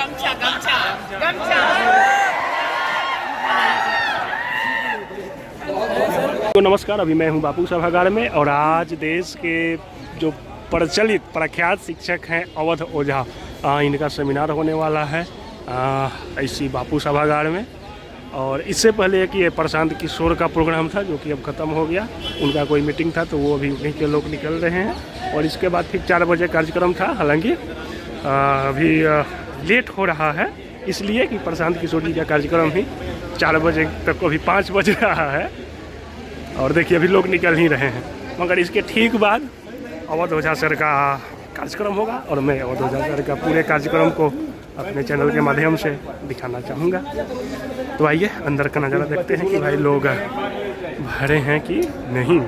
गमछा गमछा गमछा। तो नमस्कार, अभी मैं हूं बापू सभागार में और आज देश के जो प्रचलित प्रख्यात शिक्षक हैं अवध ओझा, इनका सेमिनार होने वाला है इसी बापू सभागार में। और इससे पहले कि ये प्रशांत किशोर का प्रोग्राम था जो कि अब ख़त्म हो गया, उनका कोई मीटिंग था तो वो अभी उन्हीं के लोग निकल रहे हैं। और इसके बाद फिर 4 बजे कार्यक्रम था, हालांकि अभी लेट हो रहा है इसलिए कि प्रशांत किशोर जी का कार्यक्रम ही 4 बजे तक अभी 5 बज रहा है। और देखिए अभी लोग निकल ही रहे हैं, मगर इसके ठीक बाद अवध ओझा सर का कार्यक्रम होगा और मैं अवध ओझा सर का पूरे कार्यक्रम को अपने चैनल के माध्यम से दिखाना चाहूँगा। तो आइए अंदर का नज़ारा देखते हैं कि भाई लोग भरे हैं कि नहीं।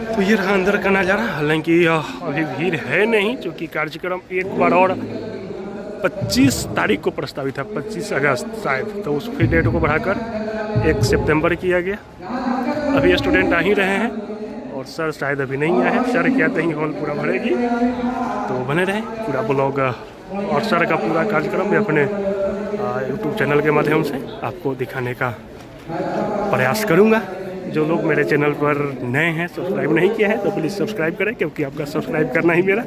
तो ये रहा अंदर का नज़ारा, हालांकि अभी भीड़ है नहीं क्योंकि कार्यक्रम एक बार और 25 तारीख को प्रस्तावित था, 25 अगस्त शायद, तो उस फिर डेट को बढ़ाकर 1 सितंबर किया गया। अभी स्टूडेंट आ ही रहे हैं और सर शायद अभी नहीं आए हैं। सर कहते ही हॉल पूरा भरेगी, तो बने रहें पूरा ब्लॉग और सर का पूरा कार्यक्रम मैं अपने यूट्यूब चैनल के माध्यम से आपको दिखाने का प्रयास करूँगा। जो लोग मेरे चैनल पर नए हैं, सब्सक्राइब नहीं किया है तो प्लीज़ सब्सक्राइब करें, क्योंकि आपका सब्सक्राइब करना ही मेरा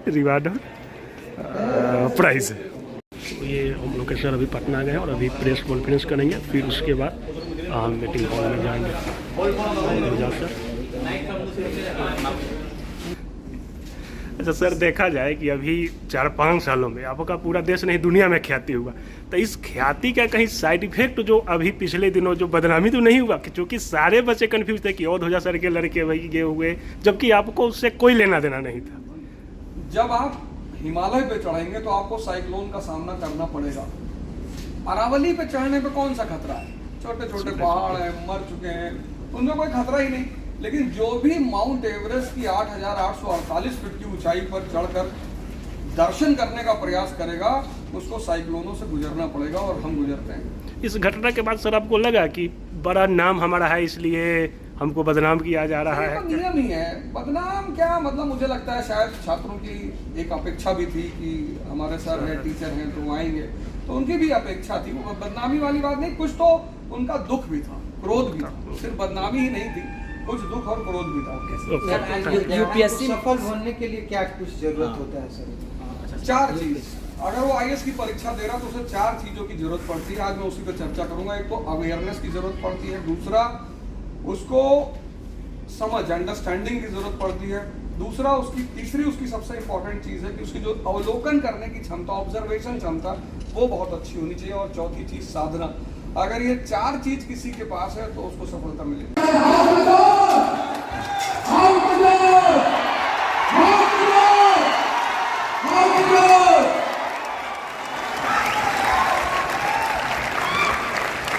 रिवार्ड और प्राइज़ है। तो ये हम लोग के सर अभी पटना गए और अभी प्रेस कॉन्फ्रेंस करेंगे, फिर उसके बाद हम मीटिंग हॉल में जाएंगे। अच्छा सर, देखा जाए कि अभी 4-5 सालों में आपका पूरा देश नहीं दुनिया में ख्याति हुआ, तो इस ख्याति का कहीं साइड इफेक्ट जो अभी पिछले दिनों जो बदनामी तो नहीं हुआ, क्योंकि सारे बच्चे कंफ्यूज थे कि अवध ओझा सर के लड़के वही गए हुए, जबकि आपको उससे कोई लेना देना नहीं था। जब आप हिमालय पे चढ़ेंगे तो आपको साइक्लोन का सामना करना पड़ेगा। अरावली पे चढ़ने पे कौन सा खतरा है? छोटे छोटे पहाड़ हैं, मर चुके हैं, उनमें कोई खतरा ही नहीं। लेकिन जो भी माउंट एवरेस्ट की 8,848 फीट की ऊंचाई पर चढ़कर दर्शन करने का प्रयास करेगा, उसको साइक्लोनों से गुजरना पड़ेगा, और हम गुजरते हैं। इस घटना के बाद सर आपको लगा कि बड़ा नाम हमारा है इसलिए हमको बदनाम किया जा रहा है? नियम ही है, बदनाम क्या मतलब, मुझे लगता है शायद छात्रों की एक अपेक्षा भी थी कि हमारे सर हैं, टीचर हैं तो आएंगे, तो उनकी भी अपेक्षा थी। वो बदनामी वाली बात नहीं, कुछ तो उनका दुख भी था, क्रोध भी था, सिर्फ बदनामी ही नहीं थी, कुछ दुख और क्रोध भी था। यूपीएससी सफल होने के लिए क्या कुछ जरूरत होता है सर? 4 चीज, अगर वो आईएएस की परीक्षा दे रहा तो उसे 4 चीजों की जरूरत पड़ती है। आज मैं उसी पर चर्चा करूंगा। एक तो अवेयरनेस की जरूरत पड़ती है, दूसरा उसको समझ अंडरस्टैंडिंग की जरूरत पड़ती है, दूसरा उसकी तीसरी उसकी सबसे इंपॉर्टेंट चीज है कि उसकी जो अवलोकन करने की क्षमता, ऑब्जर्वेशन क्षमता, वो बहुत अच्छी होनी चाहिए। और चौथी चीज साधना। अगर ये 4 चीज किसी के पास है तो उसको सफलता मिलेगी।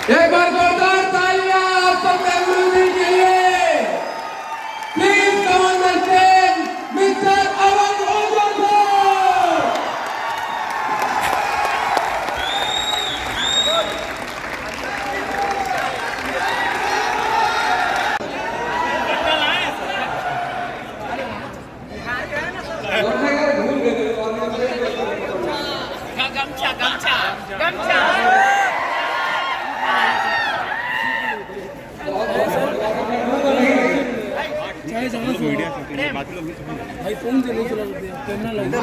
एक बार जोरदार तालियां आप सब गुरुजी के लिए। Please come on the stage mister Awadh Ojha sir. गमछा गमछा गमछा। भाई फोन से नहीं चला सकते, कैमरा लगा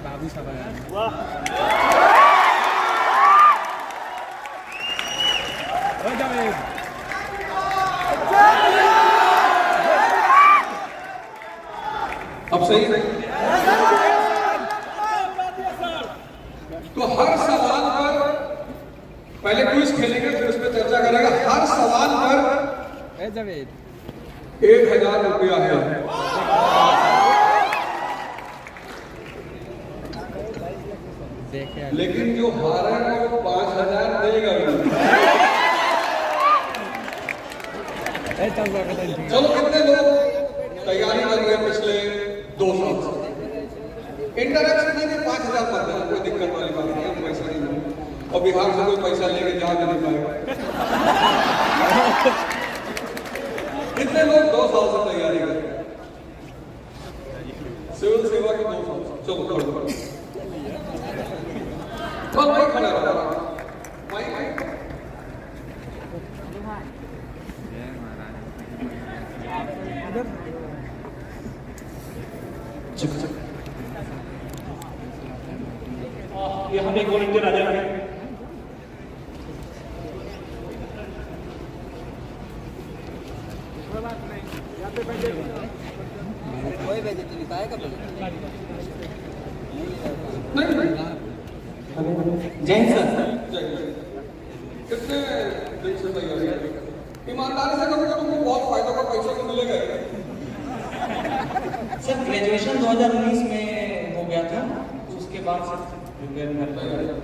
बाबू साहब अब सही है। तो हर सवाल पर पहले क्विज खेलेंगे, फिर उस पर चर्चा करेंगे। हर सवाल पर 1,000 रुपया है। लेकिन जो हारेगा वो 5,000 देगा। पैसा लेके जा भी नहीं पाएगा। कितने लोग 2 साल से तैयारी कर रहे हैं सिविल सेवा की? 2 साल। चलो खड़ो भाई, खड़ा रहो भाई। यहाँ एक वॉलंटियर आ जाएगा। जय हिंद सर। कितने दिन से तैयारी कर रहे हैं? ईमानदारी से कभी तुमको बहुत फायदा का पैसा तो मिलेगा। सर ग्रेजुएशन 2019 में हो गया था, उसके बाद सर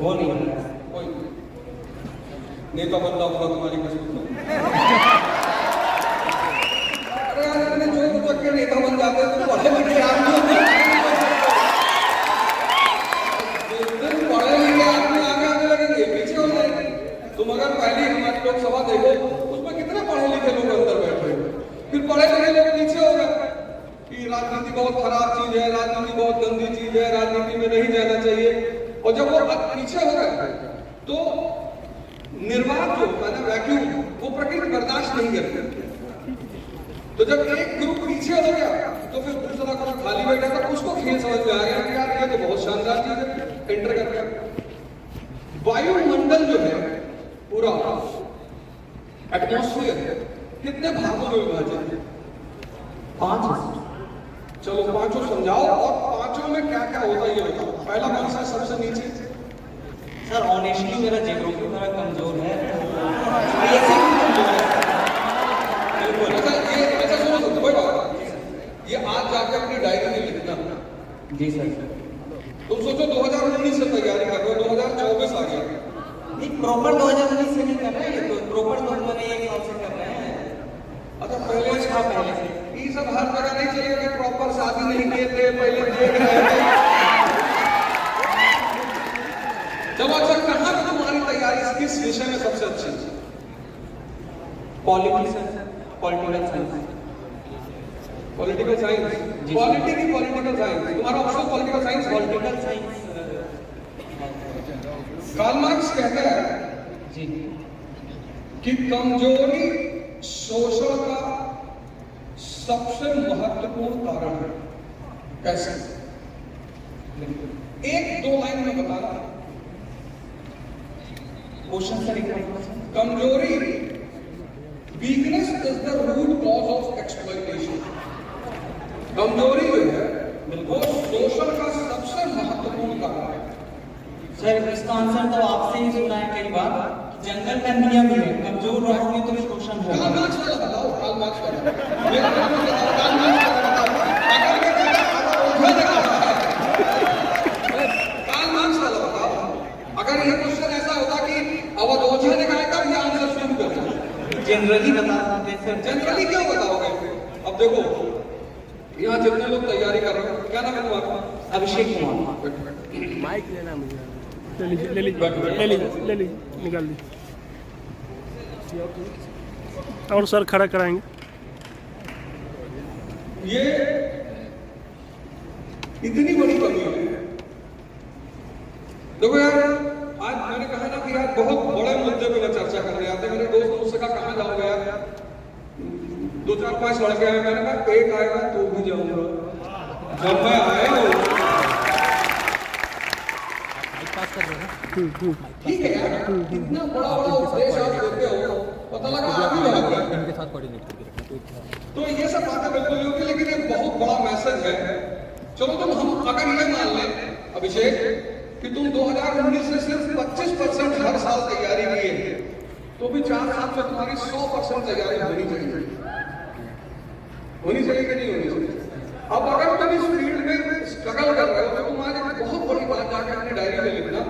वो नहीं हो रहा। कोई नेता बनना होगा तुम्हारी किस्मत में। अरे यार इतने जो तक के नेता बन जाते हैं तो पढ़े लिखे आदमी होते हैं। पढ़े लिखे आदमी आगे आने लगेंगे, पीछे हो जाएंगे। तुम अगर पहली हमारी लोकसभा देखो उसमें कितने पढ़े लिखे लोग अंदर बैठे हैं, फिर पढ़े लिखे लोग पीछे हो गए कि राजनीति बहुत खराब चीज है, राजनीति बहुत गंदी चीज है, राजनीति में नहीं जाना चाहिए। और जब वो पीछे हो गए तो निर्वात जो होता है ना, वैक्यूम, वो प्रकृति बर्दाश्त नहीं करती। तो जब एक ग्रुप पीछे हो गया तो फिर दूसरा ग्रुप खाली बैठा था, उसको खेल समझ में आ गया कि यार ये तो बहुत शानदार चीज है, एंटर कर गया। वायुमंडल जो है पूरा एटमॉस्फेयर कितने भागों में विभाजित है? 5। चलो पांचों समझाओ, और पांचों में क्या क्या होता है ये बताओ। पहला कौन सा है सबसे नीचे? सर ऑनेस्टली मेरा ज्योग्राफी थोड़ा कमजोर है। अच्छा सुनो, कोई बात नहीं। ये आज जाके अपनी डायरी में लिखना। जी सर। तुम सोचो 2019 से तैयारी कर रहे हो, 2024 आ गया। नहीं प्रॉपर 2019 से नहीं कर रहे हैं, ये तो प्रॉपर 2001 साल से कर रहे हैं। अच्छा पहले कुछ था पहले से। ये सब हर जगह नहीं चलेगा कि प्रॉपर शादी नहीं किए थे, पहले देख रहे थे। जब अच्छा कहाँ पे तुम्हारी तैयारी किस विषय में सबसे अच्छी? Political science. Political science. Polity की पॉलिटिकल साइंस तुम्हारा option political science. Political science. Karl Marx कहता है जी कि कमजोरी शोषण का सबसे महत्वपूर्ण कारण है। कैसे? 1-2 लाइन में बताना। क्वेश्चन सर एक कमजोरी, weakness is the root cause of exploitation. कमजोरी जो है वो शोषण का सबसे महत्वपूर्ण कारण है। सर इसका आंसर तो आपसे ही सुना है कई बार। जंगल का नियम है, कमजोर रहोगे तो शोषण होगा। कार्ल मार्क्स का बताओ, कार्ल मार्क्स का बताओ। मेरे को बताओ, कार्ल मार्क्स का बताओ। अगर मैं कहता कार्ल मार्क्स का बताओ। अगर ये क्वेश्चन ऐसा होता कि अवधोजा ने कहा तब ये आंसर शुरू करना। जनरली बता सकते सर। जनरली क्यों बताओगे? अब देखो यहाँ जितने लोग तैयारी कर रहे हो, क्या नाम है तुम्हारा? अभिषेक कुमार। माइक लेना मुझे। ले लीजिए निकाल लीजिए। और सर खड़ा कराएंगे। ये इतनी बड़ी कमी है। देखो यार, आज मैंने कहा ना कि यार बहुत बड़े मुद्दे पे मैं चर्चा करने आते। मेरे दोस्त मुझसे कहा कहाँ जाओगे यार? 2-4-5 लड़के आए। मैंने कहा एक आएगा तो भी जाऊंगा। जब मैं आया ठीक है यार, इतना बड़ा उपदेश आप देते हो, पता लगा आप ही भाग गए। इनके साथ कोऑर्डिनेट करके रखो। तो ये सब बातें बिल्कुल नहीं होती, लेकिन एक बहुत बड़ा मैसेज है। चलो तुम हम अगर ये मान लें अभिषेक कि तुम 2019 से सिर्फ 25% हर साल तैयारी की है, तो भी 4 साल में तुम्हारी 100% तैयारी होनी चाहिए। होनी चाहिए कि नहीं होनी चाहिए? अब अगर तुम इस फील्ड में स्ट्रगल कर रहे हो तो तुम्हारी बहुत बड़ी बात जाकर अपनी डायरी में लिखना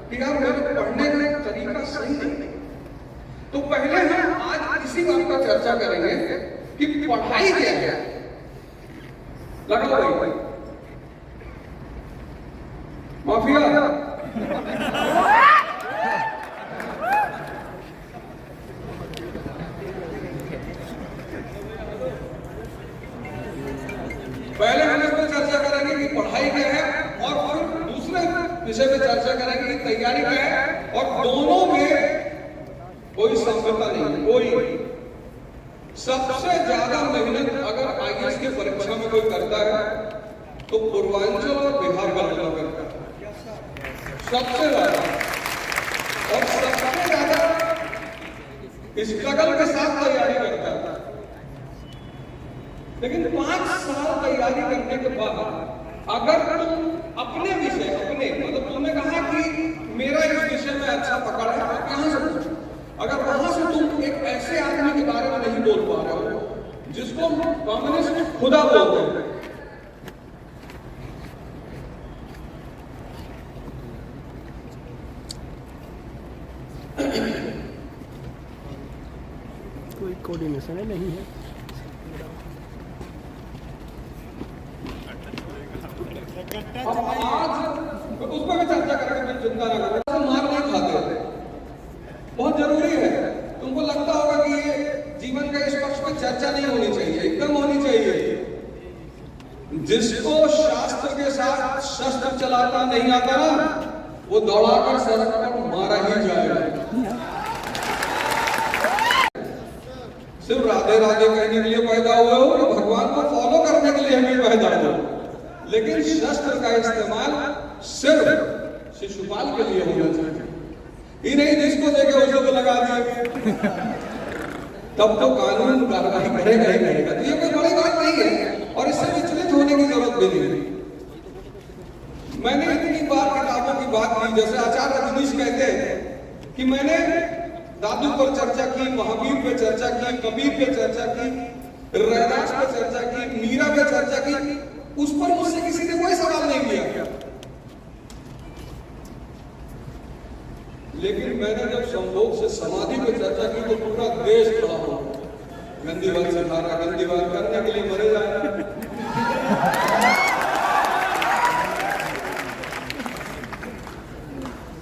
कि यार मेरे पढ़ने का तरीका सही नहीं। तो पहले हम आज इसी बात पर चर्चा करेंगे कि पढ़ाई क्या है। लगाओ भाई माफिया पहले हम इस पर चर्चा करेंगे कि पढ़ाई क्या है, और फिर दूसरे विषय पे चर्चा करेंगे कि तैयारी क्या है, और दोनों में कोई समझौता नहीं है। कोई सबसे ज्यादा मेहनत अगर आईएएस की परीक्षा में कोई करता है तो पूर्वांचल और बिहार का लोग करता है, सबसे ज्यादा, और सबसे ज्यादा स्ट्रगल के साथ तैयारी करता है। लेकिन 5 साल तैयारी करने के बाद अगर तुम अपने विषय मतलब तुमने कहा कि मेरा इस विषय में अच्छा पकड़ है, आप यहां से पूछो, अगर वहां से तुम एक ऐसे आदमी के बारे में नहीं बोल पा रहे हो जिसको कम्युनिस्ट खुदा बोलते हैं, कोई कोऑर्डिनेशन नहीं है। अब आज उस पर भी चर्चा करेंगे, चिंता ना करो। मार नहीं खाते, बहुत जरूरी है। तुमको लगता होगा कि ये जीवन का इस पक्ष पर चर्चा नहीं होनी चाहिए, एकदम होनी चाहिए। जिसको शास्त्र के साथ शस्त्र चलाता नहीं आता ना, वो दौड़ाकर सड़क पर मारा ही जाएगा। सिर्फ राधे राधे कहने के लिए पैदा हुए हो या भगवान को फॉलो करने के लिए हमें पैदा हो, लेकिन शस्त्र का इस्तेमाल सिर्फ शिशुपाल के लिए होना चाहिए, ही नहीं जिसको देखे उसको तो लगा दिए, तब तो कानून कार्रवाई करेगा ही करेगा। तो ये कोई बड़ी बात नहीं है और इससे विचलित होने की जरूरत भी नहीं। मैंने इतनी बार किताबों की बात की, जैसे आचार्य रजनीश कहते हैं कि मैंने दादू पर चर्चा की, महावीर पे चर्चा की, कबीर पे चर्चा की, रैदास पे चर्चा की, मीरा पे चर्चा की, उस पर मुझसे किसी ने कोई सवाल नहीं किया। लेकिन मैंने जब संभोग से समाधि पे चर्चा की तो पूरा देश खड़ा हो, गंदी बात सिखा रहा, गंदी बात करने के लिए मरे जा रहा।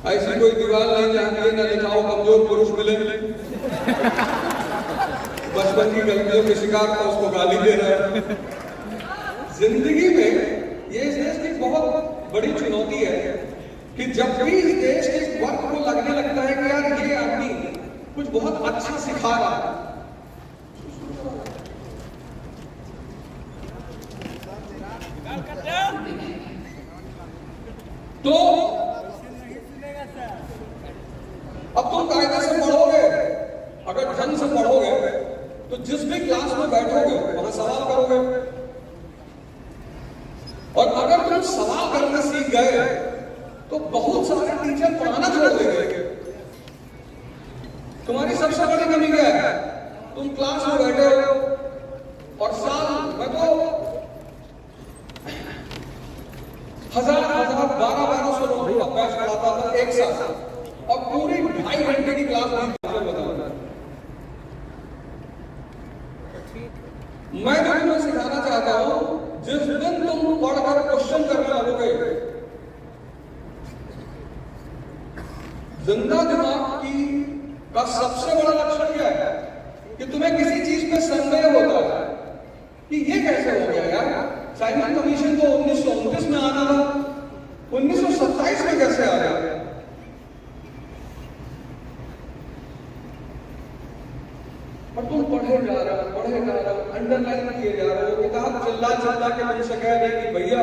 ऐसी कोई दीवार नहीं जहां ये ना लिखा हो कमजोर पुरुष मिले, बचपन की गलतियों के शिकार था उसको गाली दे रहा है। जिंदगी में ये इस देश की बहुत बड़ी चुनौती है कि जब भी इस देश के वर्ग को लगने लगता है कि यार ये आदमी कुछ बहुत अच्छा सिखा रहा है, तो अब तुम कायदे से पढ़ोगे, अगर ढंग से पढ़ोगे तो जिस भी क्लास में बैठोगे वहां सवाल करोगे, और अगर तुम सवाल करना सीख गए तो बहुत सारे टीचर पढ़ाना छोड़ देंगे। तुम्हारी सबसे बड़ी कमी क्या है? तुम क्लास में बैठे हो और साल में तो 1200 लोगों का बैच पढ़ाता था एक साथ, और पूरी 2.5 घंटे की क्लास में बताऊंगा। मैं जो तुम्हें सिखाना चाहता हूं, जिस दिन तुम पढ़कर क्वेश्चन करने लगोगे, जिंदा दिमाग की का सबसे बड़ा लक्षण क्या है कि तुम्हें किसी चीज पे संदेह होता है कि ये कैसे हो गया यार, साइमन कमीशन तो 1929 में आना था, 1927 में कैसे आ गया? और तुम पढ़े जा रहे हो, अंडरलाइन किए जा रहे हो, किताब चिल्ला के मुझसे कह रहे कि भैया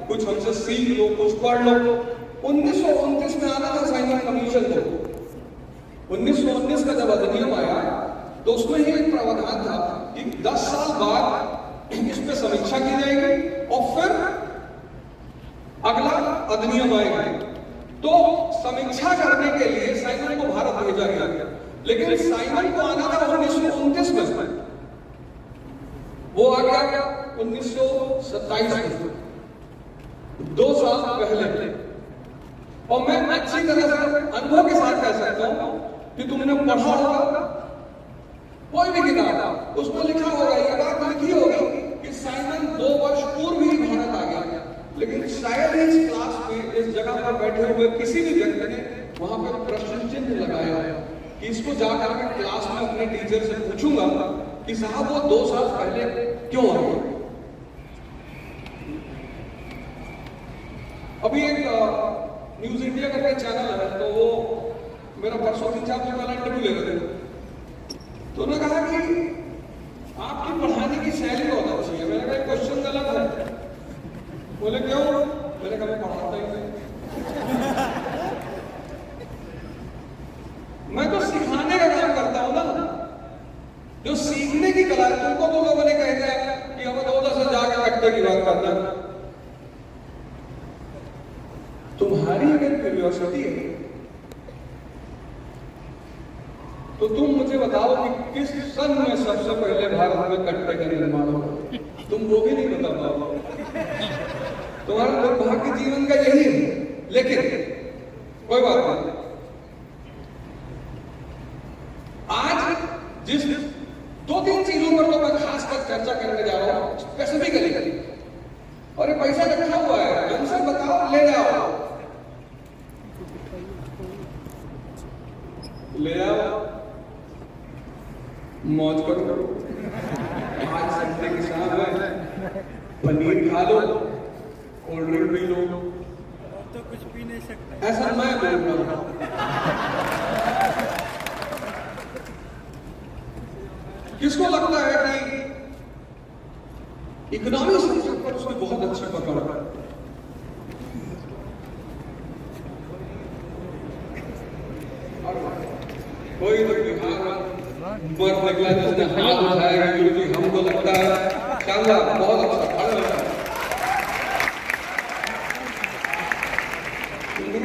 कुछ हमसे सीख लो, कुछ पढ़ लो। 1929 में आना था साइमन कमीशन को। 1919 का जब अधिनियम आया तो उसमें ही एक प्रावधान था कि 10 साल बाद इस पे समीक्षा की जाएगी और फिर अगला अधिनियम आएगा। तो समीक्षा करने के लिए साइमन को भारत भेजा गया, लेकिन साइमन को आना था 1929 में, वो आ गया 1927 में, 2 साल पहले। और मैं अच्छी तरह से अनुभव के साथ कह सकता हूं कि तुमने पढ़ा होगा कोई भी किताब, उसमें लिखा होगा, ये बात लिखी होगी कि साइमन 2 वर्ष पूर्व ही भारत आ गया, लेकिन शायद इस क्लास में, इस जगह पर बैठे हुए किसी भी व्यक्ति ने वहां पर प्रश्न चिन्ह लगाया कि इसको जाकर मैं क्लास में अपने टीचर से पूछूंगा कि साहब वो 2 साल पहले क्यों आ गए। अभी एक न्यूज इंडिया का चैनल है, तो वो मेरा परसों 3-4 दिन पहले इंटरव्यू ले रहे थे, तो उन्होंने कहा कि आपकी पढ़ाने की शैली बहुत अच्छी है। मैंने कहा क्वेश्चन गलत है। बोले क्यों? मैंने कहा मैं पढ़ाता ही नहीं, मैं तो सिखाने का काम करता हूं ना। जो सीखने की कला है, तुमको तो लोगों ने कह दिया कि अब तो उधर से जाके कट्टे की बात करना। तुम्हारी अगर क्यूरियोसिटी है तो तुम मुझे बताओ कि किस सन में सबसे पहले भारत में कट्टे का निर्माण हुआ? तुम वो भी नहीं बता पाओ। तुम्हारा दुर्भाग्य जीवन का यही है। लेकिन कोई बात नहीं, आज जिस 2-3 चीजों पर तो मैं खासकर चर्चा करने जा रहा हूं स्पेसिफिकली। और ये पैसा रखा हुआ है, हमसे बताओ, ले जाओ, ले आओ, मौज करो। आज संडे की शाम है, पनीर खा लो, कोल्ड ड्रिंक पी लो, तो कुछ पी नहीं सकते। ऐसा मैं बोल रहा हूं। किसको लगता है कि इकोनॉमिक सब्जेक्ट पर उसमें बहुत अच्छी पकड़ है? कोई तो बिहार मर्द निकला जिसने हाथ उठाया कि हमको लगता है शानदार, बहुत अच्छा, खड़ा है।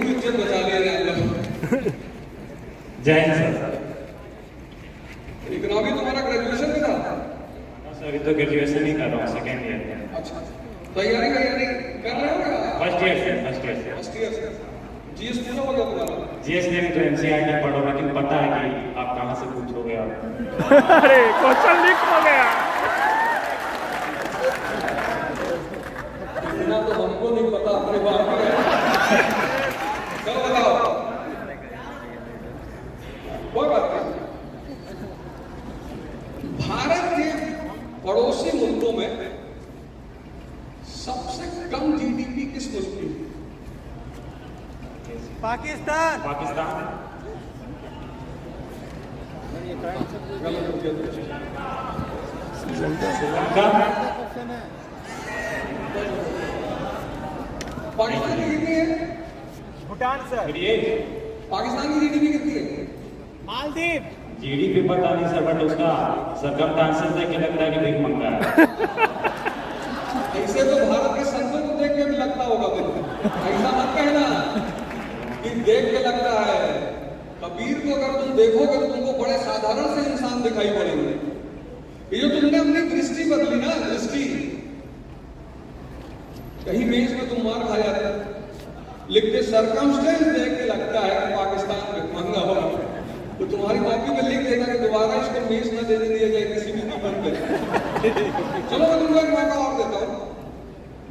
इज्जत बचा लिया। जय हिंद सर। इकोनॉमी तुम्हारा ग्रेजुएशन में था? सर अभी तो ग्रेजुएशन ही कर रहा हूँ, सेकेंड ईयर। अच्छा, तैयारी कर रहे हो क्या? फर्स्ट ईयर से, फर्स्ट ईयर से। फर्स्ट ईयर से। जीएस पूरा हो गया तुम्हारा? जीएस में तो एनसीईआरटी पढ़ो, लेकिन पता है कि आप कहाँ से पूछोगे। अरे क्वेश्चन लीक हो गया। इतना तो हमको नहीं पता, अपने बाप को चलो बताओ। कोई बात नहीं। भारत के पड़ोसी मुल्कों में सबसे कम जीडीपी किस मुल्क की? पाकिस्तान। पाकिस्तान। श्रीलंका। पाकिस्तान की कितनी है? भूटान सर। फिर ये पाकिस्तान की जीडीपी कितनी है? मालदीव। जीडीपी पता नहीं सर, बट उसका सर्कमस्टांसेस देख के लगता है कि भीख मंगा है। ऐसे तो भारत के संसद को देख के भी लगता होगा तुम, ऐसा मत कहना कि देख के लगता है। कबीर को अगर तुम देखोगे तो तुमको बड़े साधारण से इंसान दिखाई पड़ेंगे। ये जो तुमने अपनी दृष्टि बदली ना, दृष्टि, कहीं मेज में तुम मार खा जाते, लिखते सर्कमस्टेंस देख के लगता है कि पाकिस्तान महंगा होगा, तो तुम्हारी कॉपी में लिख देना कि दोबारा इसको मेज न देने दिया जाए किसी भी कीमत पे। चलो मैं तुमको एक मौका और देता हूं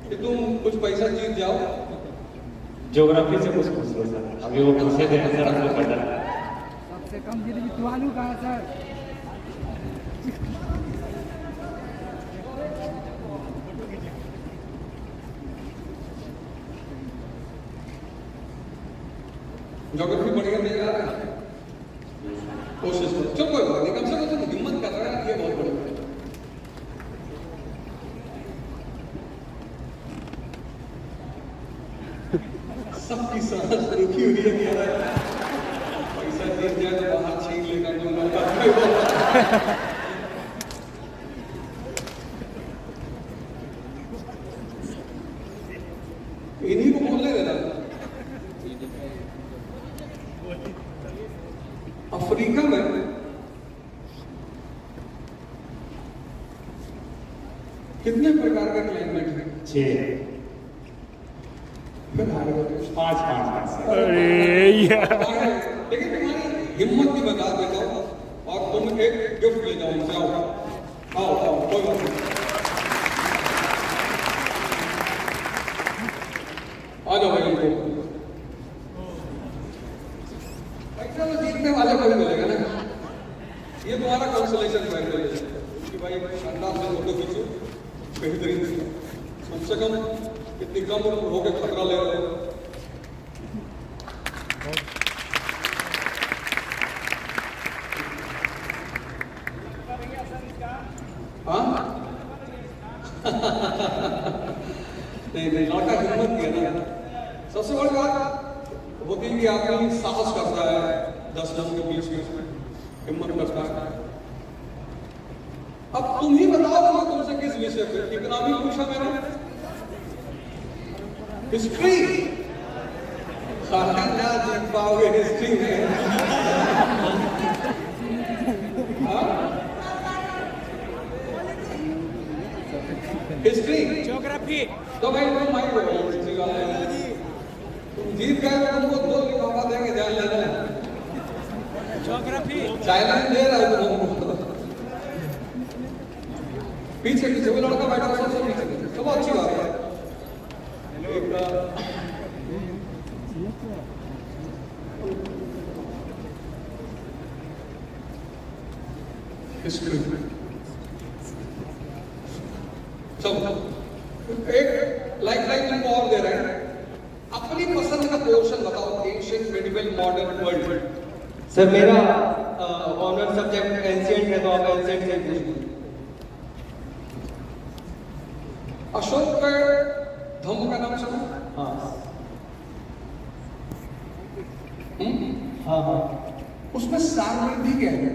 कि तुम कुछ पैसा जीत जाओ। ज्योग्राफी से कुछ पूछ लो सर, अभी वो पूछे थे सर, हमको पता है। सबसे कम जीडीपी तुवालू का है सर। ज्योग्राफी बढ़िया नहीं आ रहा है, कोशिश करो। चलो कोई बात नहीं, कम से कम तुम हिम्मत कर रहा है, ये बहुत बड़ी बात है। सबकी सांस रुकी हुई है कि यार पैसा जीत जाए तो बाहर छीन लेगा तुम लोग का। इन्हीं को बोलने देना। अफ्रीका में कितने प्रकार का क्लाइमेट है? 6 5 अरे यार, लेकिन तुम्हारी हिम्मत की बता देता हूं और तुम एक गिफ्ट ले जाओ मुझे। आओ आओ आओ, कोई बात नहीं, आ जाओ भाई। पैसा तो जीतने वाले को ही मिलेगा ना। ये तुम्हारा कंसोलेशन प्राइज है कि भाई शानदार से फोटो खींचो बेहतरीन से, कम से कम इतनी कम उम्र होकर खतरा ले रहे हो। हाँ नहीं नहीं, लड़का हिम्मत किया ना। सबसे बड़ी बात होती है कि आदमी साहस करता है 10 लोगों के बीच में, हिम्मत करता है। अब तुम ही बताओ मैं तुमसे किस विषय पे, इकोनॉमी पूछा मैंने, हिस्ट्री, ना जीत पाओगे हिस्ट्री में। हिस्ट्री, ज्योग्राफी, तो भाई तुम माइक हो हिस्ट्री वाले, तुम जीत गए तो तुमको 2 लिफाफा देंगे, ध्यान लेना। ज्योग्राफी, चाइल्ड दे रहा है तुमको। पीछे पीछे वो लड़का बैठा है, सबसे पीछे, सब अच्छी बात है। हिस्ट्री एक लाइफ तुमको और दे रहे हैं, अपनी पसंद का पोर्शन बताओ, ancient, medieval, modern world. Sir मेरा ऑनर सब्जेक्ट एंशिएंट है, तो आप एंशिएंट से पूछिए। अशोक का धम्म का नाम सुना? हाँ हम्म? हाँ हाँ। उसमें सारवृद्धि क्या है?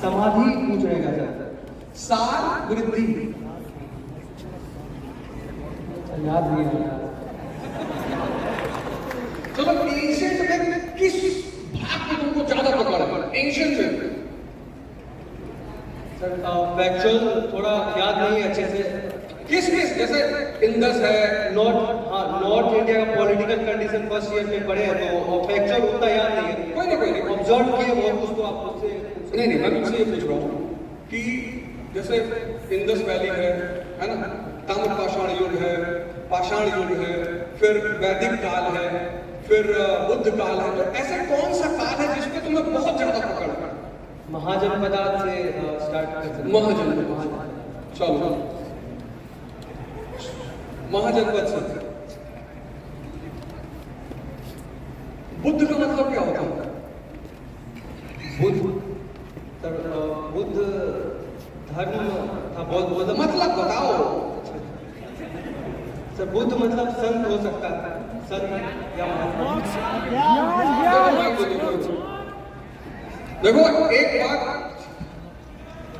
समाधि पूछ रहे का सर? सार वृद्धि याद नहीं आ रहा। चलो एंशिएंट में किस भाग में तुमको ज्यादा पकड़ है? एंशिएंट में सर फैक्चुअल थोड़ा याद नहीं है अच्छे से। किस जैसे इंदस है, नॉर्थ इंडिया का पॉलिटिकल कंडीशन फर्स्ट ईयर में पढ़े हैं, तो फैक्चुअल उतना याद नहीं है। कोई नहीं ऑब्जर्व किए बहुत कुछ, तो आप मुझसे नहीं मैं तुमसे ये पूछ रहा हूँ कि जैसे इंदस वैली है ना, ताम्र पाषाण युग है, पाषाण युग है, फिर वैदिक काल है, फिर बुद्ध काल है, तो ऐसा कौन सा काल है जिसमें तुम्हें बहुत ज्यादा पकड़ है? महाजनपदार्थ से स्टार्ट करते। महाजनपद, चलो महाजनपद से। बुद्ध का मतलब क्या होता है? बुद्ध सर बुद्ध धर्म था, बौद्ध मतलब बताओ। सर बुद्ध मतलब संत हो सकता है, संत या देखो एक बात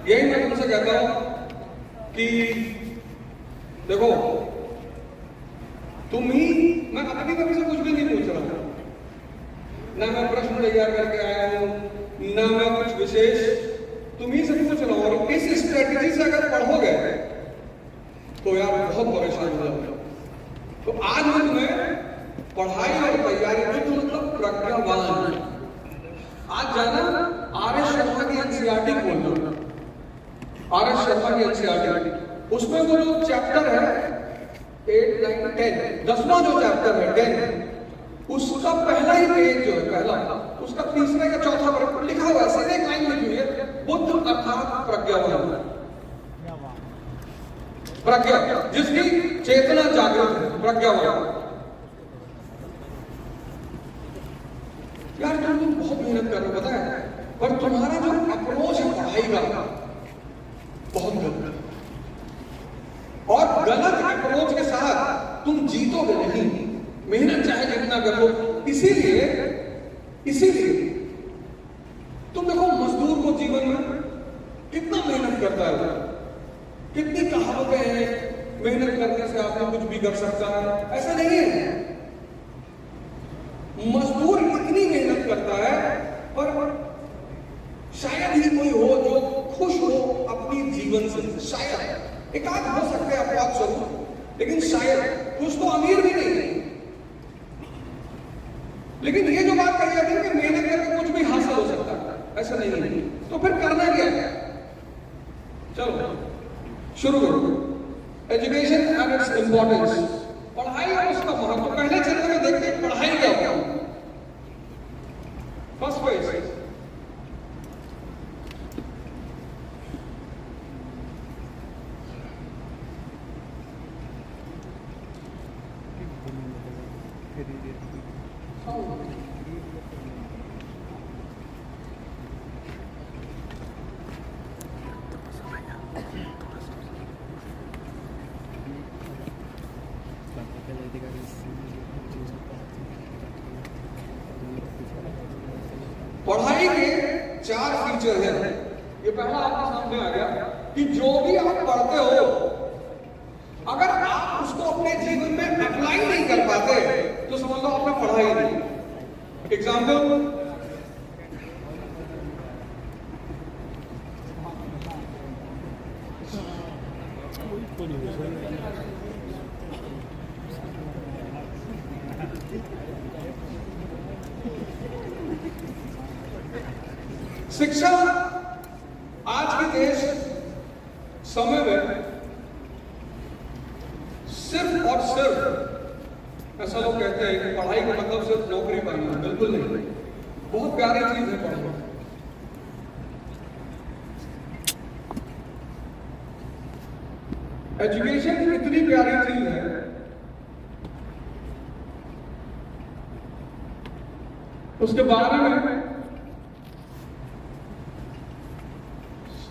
यही मैं तुमसे कहता हूं कि देखो तुम ही, मैं अपनी तरफ से कुछ भी नहीं पूछ रहा हूं, ना मैं प्रश्न तैयार करके आया हूं, ना मैं कुछ विशेष, तुम ही से पूछ रहा हूं। और इस स्ट्रेटेजी से अगर पढ़ोगे तो यार बहुत परेशान हो जाओगे। तो आज मैं तुम्हें पढ़ाई और तैयारी में तो मतलब प्रज्ञावान, आज जाना आर एस शर्मा की एनसीईआरटी खोल लो, आर एस शर्मा की एनसीईआरटी, उसमें वो जो चैप्टर है 8, 9, 10, 10वां जो चैप्टर है 10, उसका पहला ही पेज जो है, पहला उसका तीसरे का चौथा पर लिखा हुआ है, सीधे एक लाइन लिखी हुई है, बुद्ध अर्थात प्रज्ञावान, प्रज्ञा जिसकी चेतना जागृत है, प्रज्ञावान। यार तुम बहुत मेहनत कर रहे हो पता है, पर तुम्हारा जो अप्रोच है पढ़ाई का बहुत गलत है, और गलत अप्रोच के साथ तुम जीतोगे नहीं, मेहनत चाहे जितना करो। इसीलिए तुम देखो मजदूर को जीवन में कितना मेहनत करता है, कितनी कहावतें हैं, मेहनत करने से आपको कुछ भी कर सकता है, ऐसा नहीं है। मजदूर इतनी मेहनत करता है, पर शायद ही कोई हो जो खुश हो अपनी जीवन से, शायद एक आध हो सकते हैं अपवाद स्वरूप, लेकिन शायद कुछ तो अमीर भी नहीं है। लेकिन ये जो बात कही जाती है कि मेहनत करके कुछ भी हासिल हो सकता है, ऐसा नहीं है, तो फिर करना क्या है? चलो शुरू करो। एजुकेशन एंड इट्स इंपॉर्टेंस, पढ़ाई और उसका महत्व। पहले चरण में देखते हैं पढ़ाई क्या होता है। फर्स्ट पेज, 4 फीचर है। ये पहला आपके सामने आ गया कि जो भी आप पढ़ते हो अगर आप उसको अपने जीवन में अप्लाई नहीं कर पाते तो समझ लो आपने पढ़ा ही नहीं। एग्जाम्पल, शिक्षा आज के देश समय में सिर्फ और सिर्फ, ऐसा लोग कहते हैं कि पढ़ाई का मतलब सिर्फ नौकरी पाना, बिल्कुल नहीं। बहुत प्यारी चीज है पढ़ना। एजुकेशन इतनी प्यारी चीज है, उसके बारे में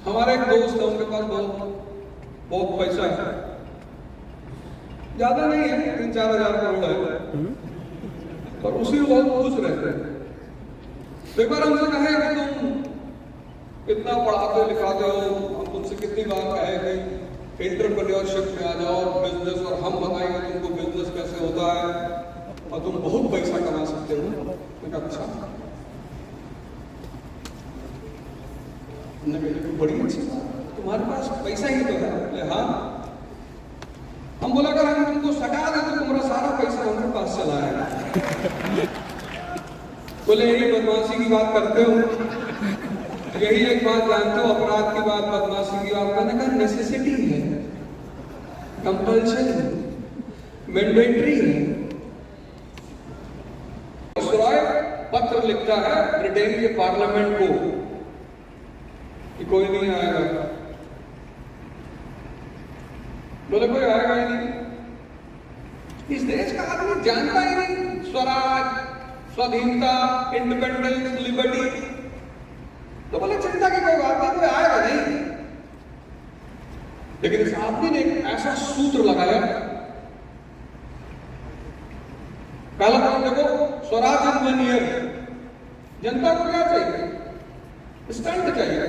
हमारे एक दोस्त है, उनके पास बहुत पैसा है, ज्यादा नहीं है, 3-4 हजार करोड़ है, और उसी में बहुत खुश रहते हैं। तो एक बार हमसे कहे कि तुम इतना पढ़ाते लिखाते हो, हम तुमसे कितनी बार कहे कि एंटरप्रेन्योरशिप में आ जाओ, बिजनेस, और हम बताएंगे तुमको बिजनेस कैसे होता है और तुम बहुत पैसा कमा सकते हो। मैंने कहा अच्छा, बड़ी अच्छी बात, तुम्हारे पास पैसा ही तो है। हाँ, हम बोला अगर हम तुमको सटा दे तो तुम्हारा सारा पैसा हमारे पास चला है। बोले यही बदमाशी की बात करते हो, यही एक बात जानते हो, अपराध की बात, बदमाशी की बात। मैंने कहा नेसेसिटी है, कंपल्शन है, मैंडेटरी है। पत्र लिखता है ब्रिटेन के पार्लियामेंट को कि कोई नहीं आएगा। बोले कोई आएगा ही नहीं। इस देश का आदमी जानता ही नहीं स्वराज, स्वाधीनता, इंडिपेंडेंस, लिबर्टी। तो बोले चिंता की कोई बात नहीं, कोई आएगा नहीं। लेकिन इस आदमी ने एक ऐसा सूत्र लगाया, पहला काम देखो, स्वराज इन 1 ईयर। जनता को क्या चाहिए? स्टंट चाहिए।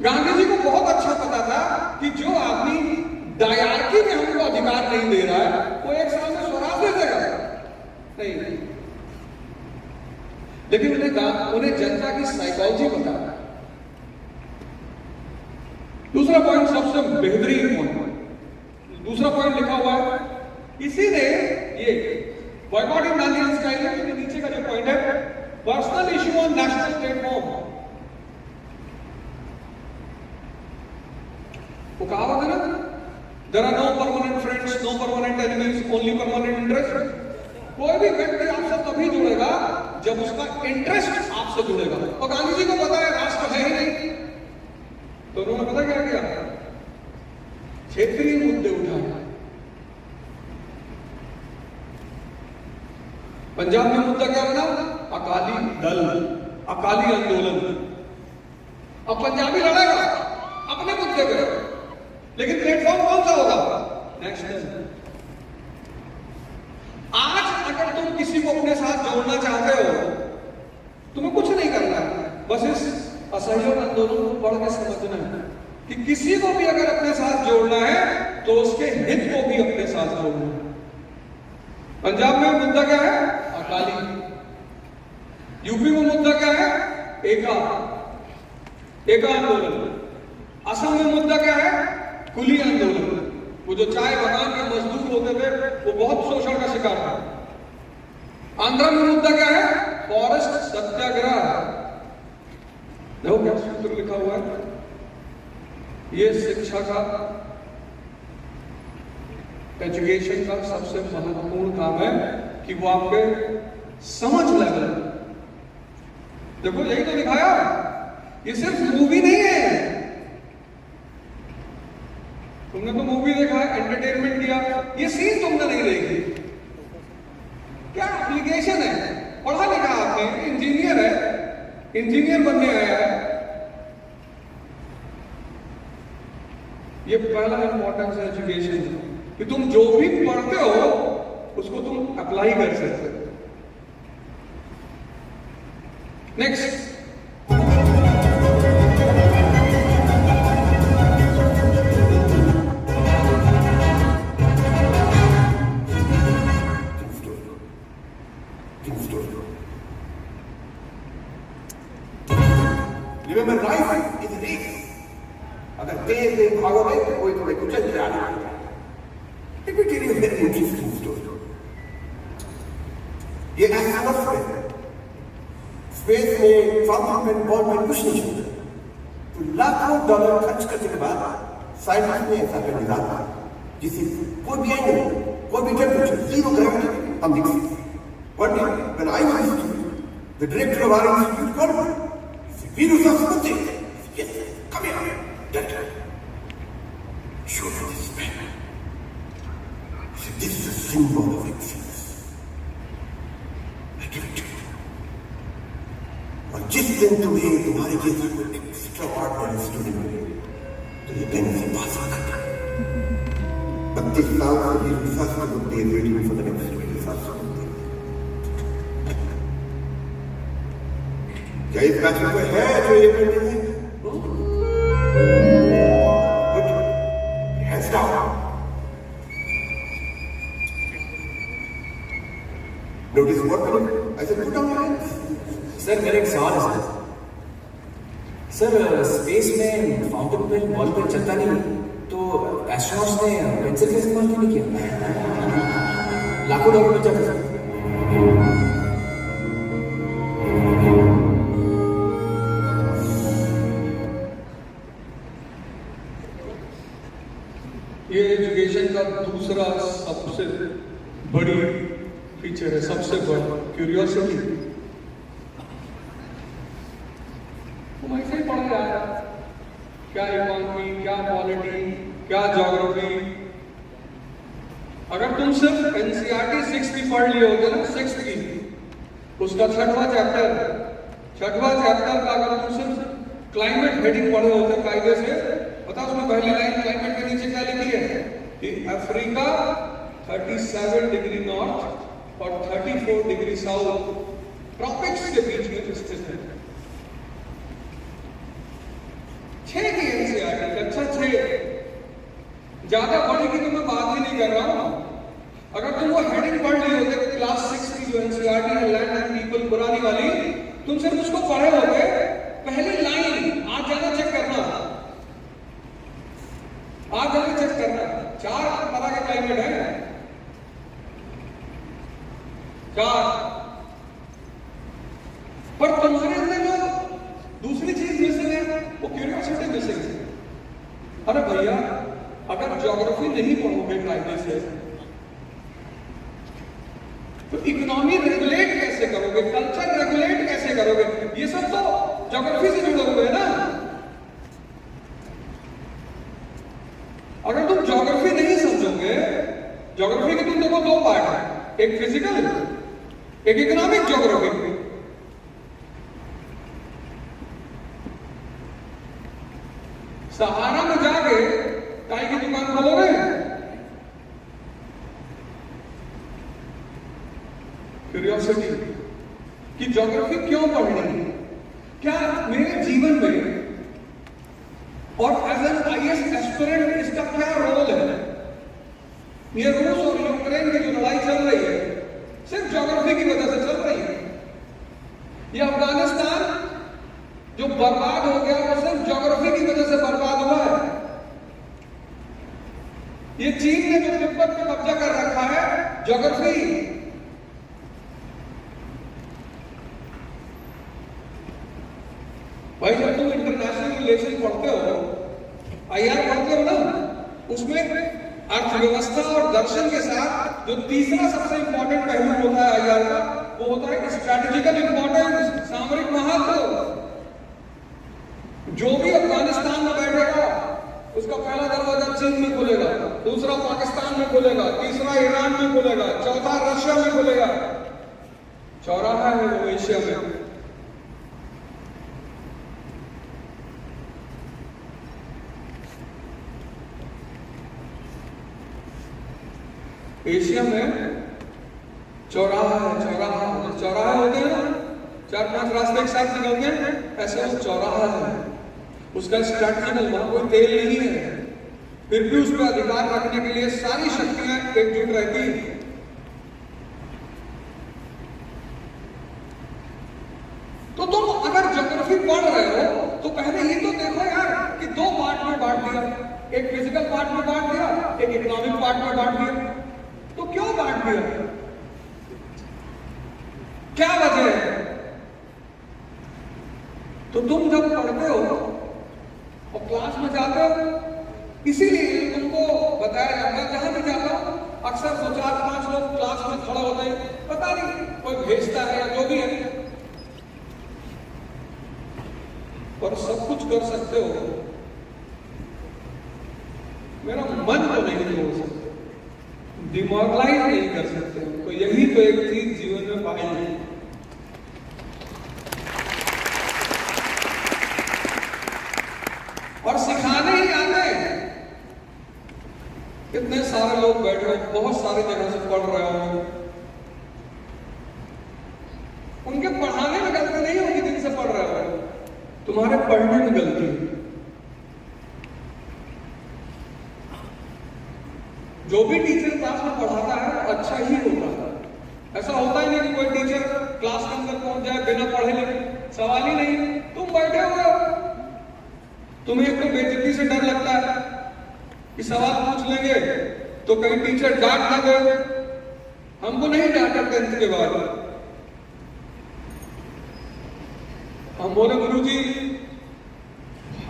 गांधी जी को बहुत अच्छा पता था कि जो आदमी डायरार्की में हमको अधिकार नहीं दे रहा है, वो 1 साल में स्वराज दे देगा नहीं। लेकिन उन्हें जनता की साइकोलॉजी पता है। दूसरा पॉइंट सबसे बेहतरीन पॉइंट, दूसरा पॉइंट लिखा हुआ है, इसी ने ये बॉयकॉट इन गांधी स्टाइल के नीचे का जो पॉइंट है, personal issue on national platform. वो कहावत है ना, there are no permanent friends, no permanent enemies, only permanent interest. कोई भी व्यक्ति आपसे तभी जुड़ेगा जब उसका इंटरेस्ट आपसे जुड़ेगा। और गांधी जी को पता है राष्ट्र है ही नहीं, तो उन्होंने पता क्या किया? क्षेत्रीय मुद्दे उठाए। पंजाब में मुद्दा क्या बना? अकाली दल, अकाली आंदोलन। अब पंजाबी लड़ेगा अपने मुद्दे पे, लेकिन प्लेटफॉर्म कौन सा होगा? नेशनल। आज अगर तुम किसी को अपने साथ जोड़ना चाहते हो, तुम्हें कुछ नहीं करना है, बस इस असहयोग आंदोलन को पढ़ के समझना है कि किसी को भी अगर अपने साथ जोड़ना है तो उसके हित को भी अपने साथ जोड़ना है। पंजाब में मुद्दा क्या है? अकाली। यूपी में मुद्दा क्या है? एका आंदोलन। असम में मुद्दा क्या है? कुली आंदोलन। वो जो चाय बागान के मजदूर होते थे वो बहुत शोषण का शिकार था। आंध्र में मुद्दा क्या है? फॉरेस्ट सत्याग्रह। देखो क्या सूत्र लिखा हुआ है। ये शिक्षा का, एजुकेशन का सबसे महत्वपूर्ण काम है कि वो आपके समझ लेवल। देखो यही तो दिखाया, ये सिर्फ मूवी नहीं है। तुमने तो मूवी देखा है, एंटरटेनमेंट किया, ये सीन तुमने नहीं देखी। क्या एप्लीकेशन है? पढ़ा लिखा आपने, इंजीनियर है, इंजीनियर बनने आया है। ये पहला इंपॉर्टेंस है एजुकेशन कि तुम जो भी पढ़ते हो उसको तुम अप्लाई कर सकते हो। Next Remember, life is a race. अगर तेज नहीं भागोगे तो कोई तुम्हें कुचल जाएगा। Let me tell you a very interesting story. ये एस्ट्रोनॉट्स में स्पेस में ट्रम्प में बॉल में कुछ नहीं होता। तो लाखों डॉलर खर्च करने के बाद साइंटिस्ट ने ऐसा कर निकाला जिसे कोई भी एंगल, कोई भी टेम्परेचर, जीरो ग्रेविटी हम देख सकते हैं। One day, when I was a student, the director of our institute called me. Venus of something. Yes, come here. Doctor. Show me this pen. See, this is a symbol of excellence. I give it to you. और जिस दिन तुम्हें तुम्हारे जैसे कोई extra ordinary student मिले तो ये पेन से पास आ करता है। 32 साल से ये रिसर्च करते हैं, waiting for the next research. क्या इस बैटरी को है जो ये करते हैं? Hands down. Notice what? I said, put down your hands. Sir मेरा एक सवाल है सर स्पेस में फाउंटेन पेन बॉल पे चलता नहीं तो एस्ट्रोनॉट्स ने पेंसिल का इस्तेमाल क्यों नहीं किया? लाखों डॉलर बचा था। ये एजुकेशन का दूसरा सबसे बड़ी फीचर है, सबसे बड़ा क्यूरियोसिटी। तुम ऐसे ही पढ़ रहा है, क्या इकोनॉमी, क्या पॉलिटी, क्या ज्योग्राफी। अगर तुम सिर्फ एनसीईआरटी 6 की पढ़ लिए होते ना, 6 की, उसका छठवां चैप्टर का अगर तुम सिर्फ क्लाइमेट हेडिंग पढ़े होते कायदे से, पता उसमें पहली लाइन क्लाइमेट के नीचे क्या लिखी है कि अफ्रीका 37 डिग्री नॉर्थ और 34 डिग्री साउथ ट्रॉपिक्स के बीच में स्थित है। 6 की एनसीईआरटी, अच्छा 6, ज्यादा बड़ी की तो मैं बात ही नहीं कर रहा हूं। अगर तुम वो हेडिंग पढ़ ली होते क्लास 6 की जो एनसीईआरटी है लैंड एंड पीपल पुरानी वाली, तुम सिर्फ उसको पढ़े होते, पहली लाइन आज जाना चेक करना, आज जाना चेक करना। 4 तरह के क्लाइमेट है, 4, पर तुम्हारे अंदर जो दूसरी चीज मिसिंग है वो क्यूरियोसिटी मिसिंग है। अरे भैया, अगर ज्योग्राफी नहीं पढ़ोगे कायदे से तो इकोनॉमी रेगुलेट कैसे करोगे, कल्चर रेगुलेट कैसे करोगे? ये सब तो ज्योग्राफी से जुड़े हुए हैं ना। अगर तुम ज्योग्राफी नहीं समझोगे, ज्योग्राफी के तुम देखो 2 पार्ट है, एक फिजिकल, एक इकोनॉमिक ज्योग्राफी। सहारा में जाके टाई की दुकान खोलोगे, क्यूरियोसिटी कि ज्योग्राफी क्यों पढ़नी है, क्या मेरे जीवन में और एज एन आईएएस एस्पिरेंट इसका क्या रोल है। ये रूस और यूक्रेन की जो लड़ाई चल रही है सिर्फ ज्योग्राफी की वजह से चल रही है। ये अफगानिस्तान जो बर्बाद हो गया वो सिर्फ ज्योग्राफी की वजह से बर्बाद हुआ है। ये चीन ने जो तिब्बत पे कब्जा कर रखा है, ज्योग्राफी। भाई जब तुम इंटरनेशनल रिलेशन पढ़ते हो, आईआर पढ़ते हो ना, उसमें अर्थव्यवस्था और दर्शन के साथ जो तीसरा सबसे इंपॉर्टेंट पहलू होता है आईआर का, वो होता है स्ट्रैटेजिकल इंपॉर्टेंस, सामरिक महत्व। जो भी अफगानिस्तान में बैठेगा उसका पहला दरवाजा चीन में खुलेगा, दूसरा पाकिस्तान में खुलेगा, तीसरा ईरान में खुलेगा, चौथा रशिया में खुलेगा, चौराहा है वो एशिया में। एशिया में चौराहा है, चौराहा होते हैं ना, 4-5 रास्ते एक साथ निकल गए, ऐसे वो चौराहा है, उसका स्ट्रैटेजिकल वहां कोई तेल नहीं है, फिर भी उस पर अधिकार रखने के लिए सारी शक्तियां एकजुट रहती हैं। तो तुम अगर ज्योग्राफी पढ़ रहे हो तो पहले ये तो देखो यार कि 2 पार्ट में बांट दिया, एक फिजिकल पार्ट में बांट दिया, एक इकोनॉमिक पार्ट में बांट दिया। तो क्यों बांट दिया, क्या वजह है? तो तुम जब पढ़ते हो और क्लास में जाते हो, इसीलिए तुमको बताया जाता है, जहां भी जाता हो अक्सर 2-4-5 लोग क्लास में खड़े होते हैं, पता नहीं कोई भेजता है या जो भी है, पर सब कुछ कर सकते हो, मेरा मन तो नहीं तोड़ सकते, डिमोरलाइज नहीं कर सकते हो। तो यही तो एक चीज जीवन में पाई है। और सिखाने ही आते हैं। कितने सारे लोग बैठे हो, बहुत सारी जगह से पढ़ रहे हो, उनके पढ़ाने में गलती नहीं होगी जिनसे पढ़ रहे हो, तुम्हारे पढ़ने में गलती है। जो भी टीचर क्लास में पढ़ाता है अच्छा ही होता है। ऐसा होता ही नहीं कि कोई टीचर क्लास के अंदर पहुंच जाए बिना पढ़े लिखे, सवाल ही नहीं। तुम बैठे हुए हो, तुम्हें एक तो बेइज्जती से डर लगता है कि सवाल पूछ लेंगे तो कहीं टीचर डांट ना दे। हमको नहीं डांटा 10th के बाद, हम बोले गुरुजी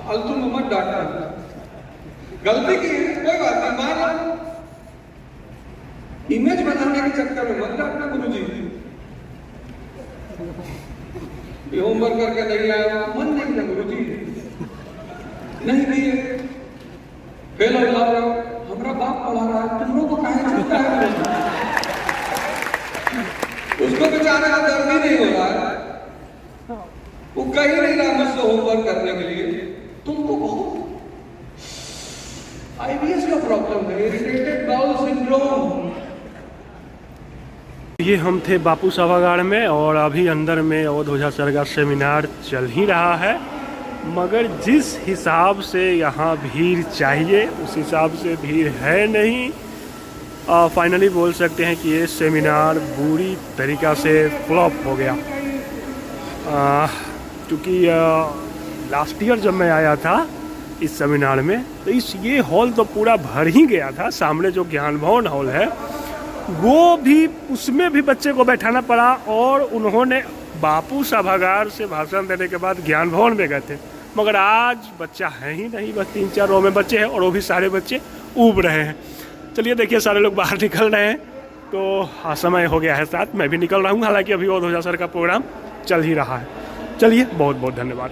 तुम मत डांटना, गलती की है कोई बात नहीं, मान लो, इमेज बनाने के चक्कर में मत डांटना गुरुजी। होमवर्क करके नहीं आया, मन नहीं था गुरुजी, नहीं दिए, फेल हो रहे हो, हमारा बाप पढ़ा रहा है, तुम लोग को काहे चलता है? उसको बेचारे का दर्द ही नहीं हो रहा है, वो कहीं नहीं रहा मुझसे होमवर्क करने के लिए। तुमको बहुत आईबीएस का प्रॉब्लम है, इरिटेटेड बाउल सिंड्रोम। ये हम थे बापू सभागार में और अभी अंदर में अवधोजा सर का सेमिनार चल ही रहा है, मगर जिस हिसाब से यहाँ भीड़ चाहिए उस हिसाब से भीड़ है नहीं। फाइनली बोल सकते हैं कि ये सेमिनार बुरी तरीक़ा से फ्लॉप हो गया। क्योंकि लास्ट ईयर जब मैं आया था इस सेमिनार में तो ये हॉल तो पूरा भर ही गया था। सामने जो ज्ञान भवन हॉल है वो भी, उसमें भी बच्चे को बैठाना पड़ा और उन्होंने बापू सभागार से भाषण देने के बाद ज्ञान भवन में गए थे, मगर आज बच्चा है ही नहीं, बस 3-4 रो में बच्चे हैं और वो भी सारे बच्चे ऊब रहे हैं। चलिए देखिए सारे लोग बाहर निकल रहे हैं, तो समय हो गया है 7, मैं भी निकल रहा हूँ। हालांकि अभी अवधोजा सर का प्रोग्राम चल ही रहा है। चलिए बहुत बहुत धन्यवाद।